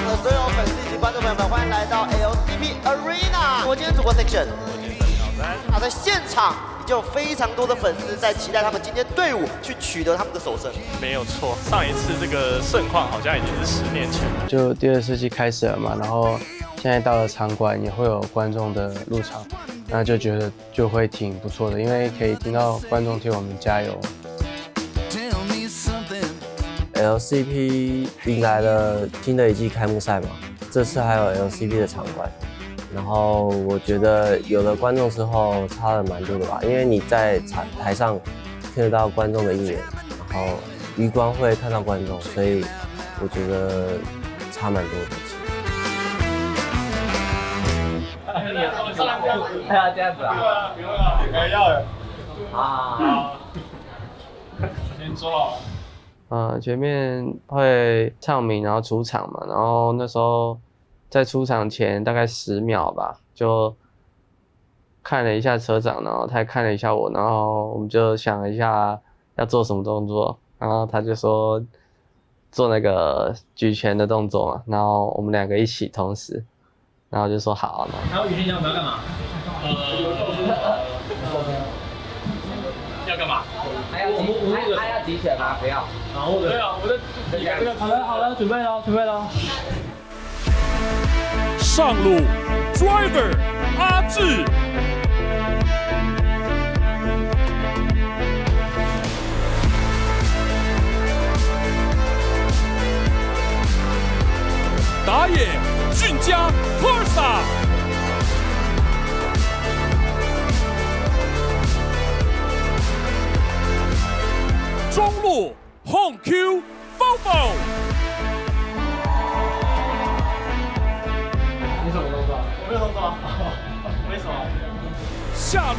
场的所有粉丝以及观众朋友们，欢迎来到 LCP Arena。我今天主播 Section，在现场已经有非常多的粉丝在期待他们今天队伍去取得他们的首胜。没有错，上一次这个盛况好像已经是10年前了。就第2世纪开始了嘛，然后现在到了场馆也会有观众的入场，那就觉得就会挺不错的，因为可以听到观众替我们加油。LCP 迎来了新的一季开幕赛嘛，这次还有 LCP 的场馆，然后我觉得有了观众之后差了蛮多的吧，因为你在台上听得到观众的应援，然后余光会看到观众，所以我觉得差蛮多的。还要这样子啊？要的啊！先说好了。前面会唱名，然后出场嘛，然后那时候在出场前大概10秒吧，就看了一下车长，然后他也看了一下我，然后我们就想了一下要做什么动作，然后他就说做那个举拳的动作嘛，然后我们2个一起同时，然后就说好。然后雨欣讲我们要干嘛？要干嘛？还要举起吗？不要。然后对啊，我的这个好了，准备了。上路 ，Driver 阿志。打野俊佳 Persa。中路 Home Q Fofo。你什么动作？我没有动作，为什么？下路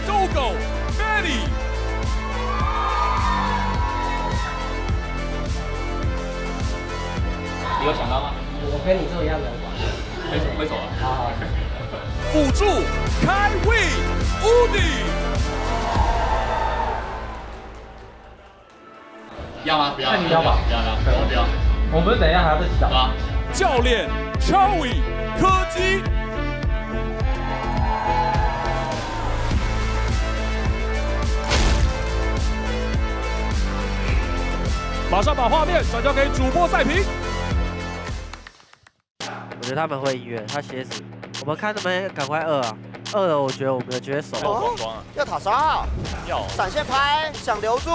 Gogo Betty。你有想到吗？我跟你做一样的。为什么？好。辅助开 Win Udi。要吗？不要。那你要吧？不要。我们等一下还要再打吗？教练 Charlie 柯基。马上把画面转交给主播赛评。我觉得他们会音乐，他鞋子，我们看他们赶快2啊，2了，我觉得我们的绝对手。要塔杀，要闪现拍，想留住。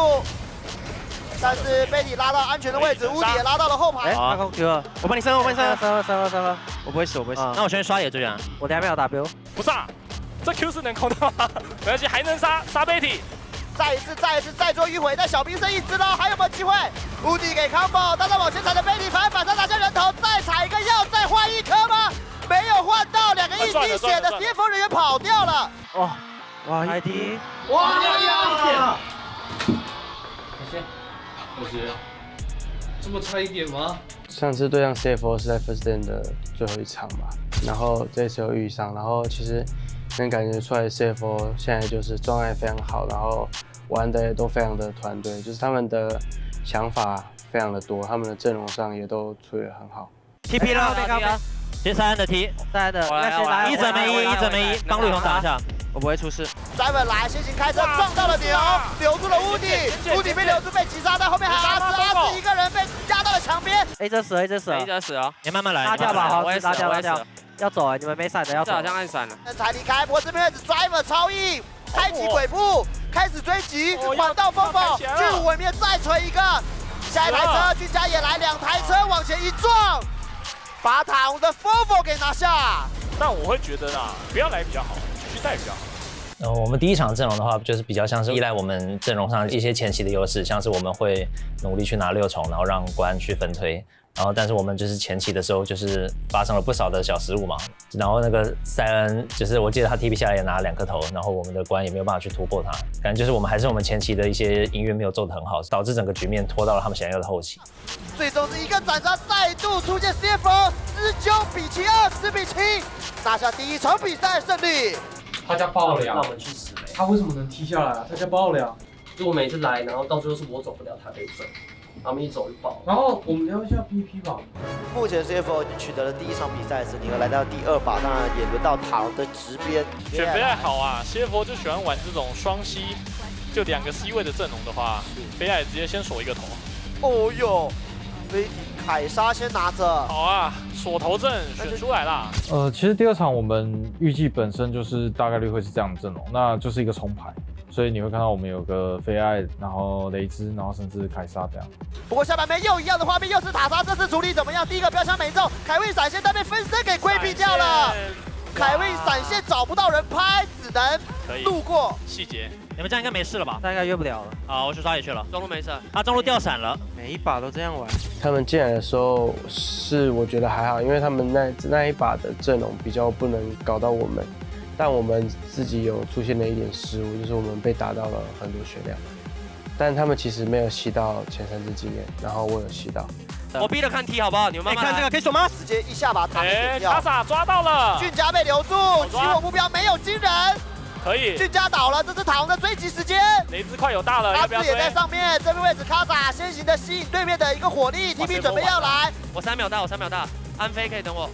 但是被你拉到安全的位置，乌迪也拉到了后排。大空 Q 了，我帮你升，3我不会死。那我先刷野队员。我等下没有 W。不是啊，这 Q 是能控到吗？没关系，还能杀贝体。再一次，再做迂回，但小兵剩1只了，还有没有机会？乌迪给 combo，大招往前踩的贝体反杀拿下人头，再踩一个药，再换1颗吗？没有换到，2个1滴血的先锋人员跑掉了。哇，ID， 哇！可惜，这么差一点吗？上次对上 CFO 是在 First Stand 的最后一场吧，然后这一次有遇上，然后其实能感觉出来 CFO 现在就是状态非常好，然后玩的也都非常的团队，就是他们的想法非常的多，他们的阵容上也都处理得很好。TP 了，先3的 T， 3的，一整没一，帮绿红打一下。我不会出事。Driver 来，先行开车撞到了牛，留住了乌迪被留住被击杀，但后面还有阿兹一个人被压到了墙边。A 这死啊！你慢慢来。拉掉吧，好，拉掉。要走啊，你们没闪的要走。好像暗闪了。才离开，不过这边位置 Driver 超硬，开启鬼步，开始追击，缓到风暴，巨虎尾面再锤一个。下一台车俊佳也来，2台车往前一撞，把塔红的 Fofo 给拿下。但我会觉得啦，不要来比较好。带比较好。我们第一场阵容的话，就是比较像是依赖我们阵容上一些前期的优势，像是我们会努力去拿6重，然后让关去分推，然后但是我们就是前期的时候就是发生了不少的小失误嘛，然后那个塞恩就是我记得他 TP 下来也拿了2颗头，然后我们的关也没有办法去突破他，感觉就是我们前期的一些音乐没有做得很好，导致整个局面拖到了他们想要的后期。最终是一个斩杀，再度出现 CFO 19比7、20比7，拿下第1场比赛胜利。他家爆了呀！那我们去死呗！他为什么能踢下来啊？他家爆了呀！就我每次来，然后到最后是我走不了，他可以走。他们一走就爆。然后我们聊一下 PP 吧。目前 CFO 已经取得了第1场比赛胜利，而来到第2把，当然也轮到塔隆的直边。选飞爱好啊，CFO 就喜欢玩这种双 C， 就2个 C 位的阵容的话，飞爱直接先锁一个头。哦哟，凯莎先拿着。好啊，锁头阵选出来啦。其实第2场我们预计本身就是大概率会是这样的阵容，那就是一个重牌。所以你会看到我们有个菲爱，然后雷兹，然后甚至凯莎这样。不过下半边又一样的画面，又是塔莎，这次处理怎么样？第一个标枪没中，凯威闪现但被分身给规避掉了。凯威闪现找不到人拍，只能路过。细节，你们这样应该没事了吧？大概约不了了。好，我去刷野去了。中路没事，他中路掉闪了。每一把都这样玩。他们进来的时候是我觉得还好，因为他们那一把的阵容比较不能搞到我们。但我们自己有出现了一点失误，就是我们被打到了很多血量，但他们其实没有吸到前3次经验，然后我有吸到。我逼着看 T 好不好？你们慢慢看这个可以锁吗？直接一下把塔给点掉。卡萨抓到了，俊佳被留住，起火目标没有惊人，可以。俊佳倒了，这是塔隆的追击时间。雷兹快有大了，阿兹也在上面，这边位置卡萨先行的吸引对面的一个火力 ，TP 准备要来。我3秒大，安飞可以等我。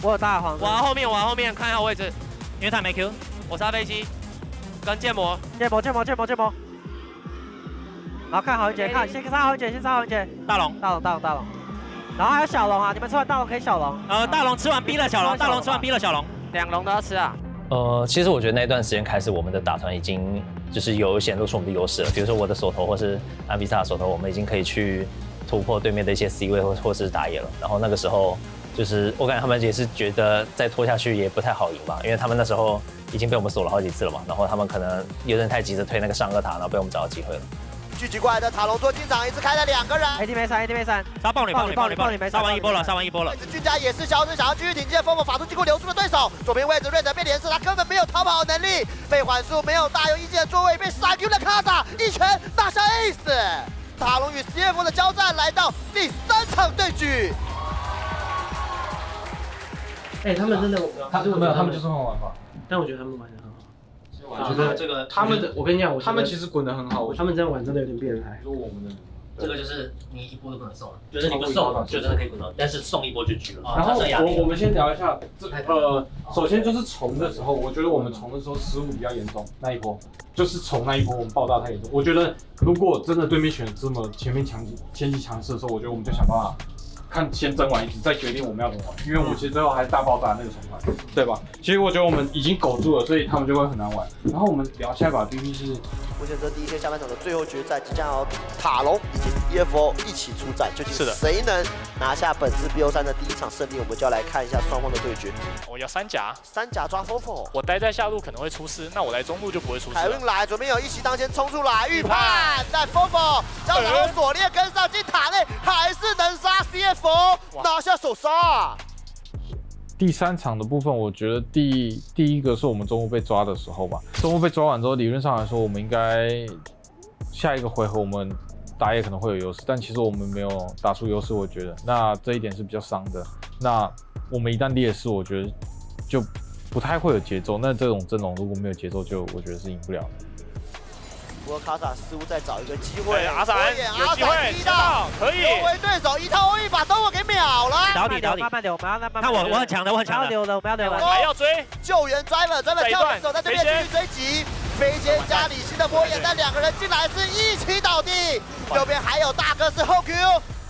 我有大黄。往后面看一下位置，因为他没 Q。我杀飞机，跟建模。然后看好一姐，先杀好一姐，大龙。然后还有小龙啊，你们吃完大龙可以小龙。大龙吃完逼了小龙，大龙吃完逼了小龙，2龙都要吃啊。其实我觉得那段时间开始，我们的打团已经就是有显露出我们的优势了。比如说我的手头或是安比萨的手头，我们已经可以去突破对面的一些 C 位或是打野了。然后那个时候就是我感觉他们也是觉得再拖下去也不太好赢吧，因为他们那时候已经被我们锁了好几次了嘛。然后他们可能有点太急着推那个上2塔，然后被我们找到机会了。聚集过来的塔隆做进场，一次开了2个人。AD 没闪，杀爆你，杀完一波了。俊佳也是小子想要继续挺进，风法术几乎留住了对手。左边位置瑞德被连射，他根本没有逃跑的能力，被缓速没有大有意见的座位被杀 Q 的卡萨一拳拿下 Ace。塔隆与 CF 的交战来到第3场对局。他们真的，他们就是很玩法，但我觉得他们玩的很好。我觉得这个他们的，我跟你讲，他们其实滚得很好，他们这样玩真的有点变态。说我们的。这个就是你一波都不能送了，就是你不送就真的可以滚到，但是送一波就狙了。然后我们先聊一下，首先就是虫的时候，我觉得我们虫的时候失误比较严重，那一波就是虫那一波我们爆炸太严重。我觉得如果真的对面选这么前期强势的时候，我觉得我们就想办法看先争完一局，再决定我们要怎么玩。因为我其实最后还是大爆炸那个重玩，对吧？其实我觉得我们已经苟住了，所以他们就会很难玩。然后我们聊下一把 BP 是。目前这第1天下半场的最后决赛，即将由塔隆以及 CFO 一起出战，究竟谁能拿下本次 BO3的第1场胜利？我们就要来看一下双方的对决。我要3甲抓 Fofo。我待在下路可能会出事，那我来中路就不会出事。凯运来，左边有一骑当先冲出来，预判，但 Fofo 交叉后锁链跟上进塔内，还是能杀 CFO， 拿下首杀。第3场的部分，我觉得第一个是我们中路被抓的时候吧。中路被抓完之后，理论上来说，我们应该下一个回合我们打野可能会有优势，但其实我们没有打出优势，我觉得那这一点是比较伤的。那我们一旦劣势，我觉得就不太会有节奏。那这种阵容如果没有节奏，就我觉得是赢不了的。不过卡萨似乎在找一个机会，阿闪有机会踢到，可以周围对手一套一把都我给秒了。倒底，慢慢留，我们要慢慢。看我很强的，我们要留了。还要追救援 driver 跳远手在对面继续追击，飞仙加李信的波眼，但2个人进来是一起倒地。右边还有大哥是后 Q，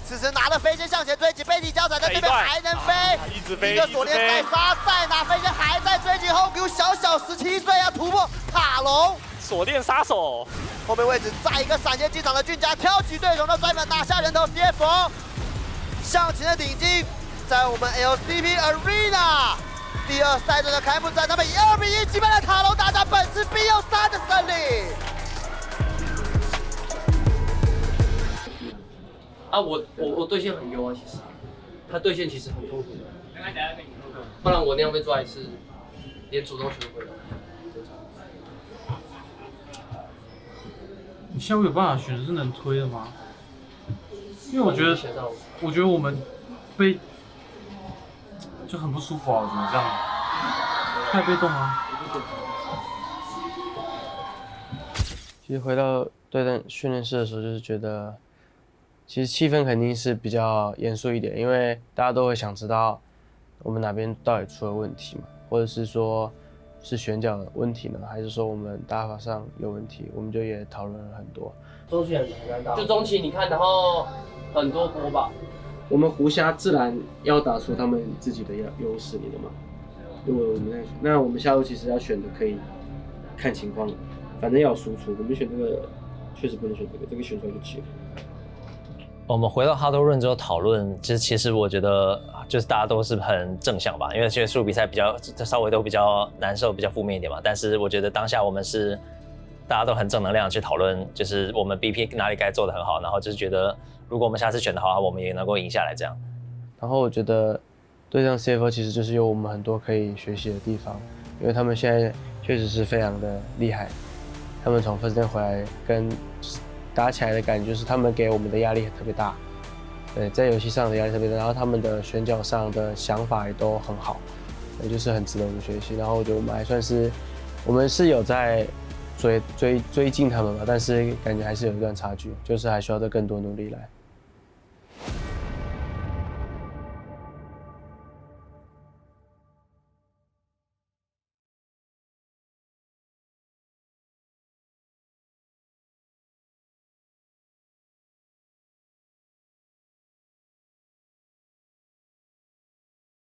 此时拿着飞仙向前追击，背地交闪在对面还能飞，一个锁链再杀再拿飞仙还在追击后 Q， 小17岁要突破塔隆。锁链杀手，后面位置再一个闪现进场的俊佳挑起对手的专门拿下人头 CF， 向前的顶进，在我们 LCP Arena 第2赛段的开幕战，他们以2比1击败了塔隆，拿下本次 BO3的胜利。我对线很优啊，其实他对线其实很痛苦的，不然我那样被抓一次，连主动权都不会有。你下路有办法选是能推的吗？因为我觉得我们被就很不舒服啊，怎么这样？太被动啊！其实回到对战训练室的时候，就是觉得其实气氛肯定是比较严肃一点，因为大家都会想知道我们哪边到底出了问题嘛，或者是说是选角的问题呢，还是说我们打法上有问题？我们就也讨论了很多。中期很难打，就中期你看，然后很多波吧。我们胡瞎自然要打出他们自己的优势，你懂吗？如果我们在选，那我们下路其实要选的可以看情况，反正要有输出。我们选这个确实不能选这个，这个选出来就急了。我们回到哈多润之后讨论，其实我觉得就是大家都是很正向吧，因为结束比赛比较稍微都比较难受，比较负面一点嘛。但是我觉得当下我们是大家都很正能量去讨论，就是我们 BP 哪里该做得很好，然后就是觉得如果我们下次选得好，我们也能够赢下来这样。然后我觉得对上 CFO 其实就是有我们很多可以学习的地方，因为他们现在确实是非常的厉害，他们从 First Day 回来跟打起来的感觉就是他们给我们的压力特别大，对，在游戏上的压力特别大，然后他们的选角上的想法也都很好，也就是很值得我们学习。然后我觉得我们还算是，我们是有在追进他们吧，但是感觉还是有一段差距，就是还需要再更多努力来。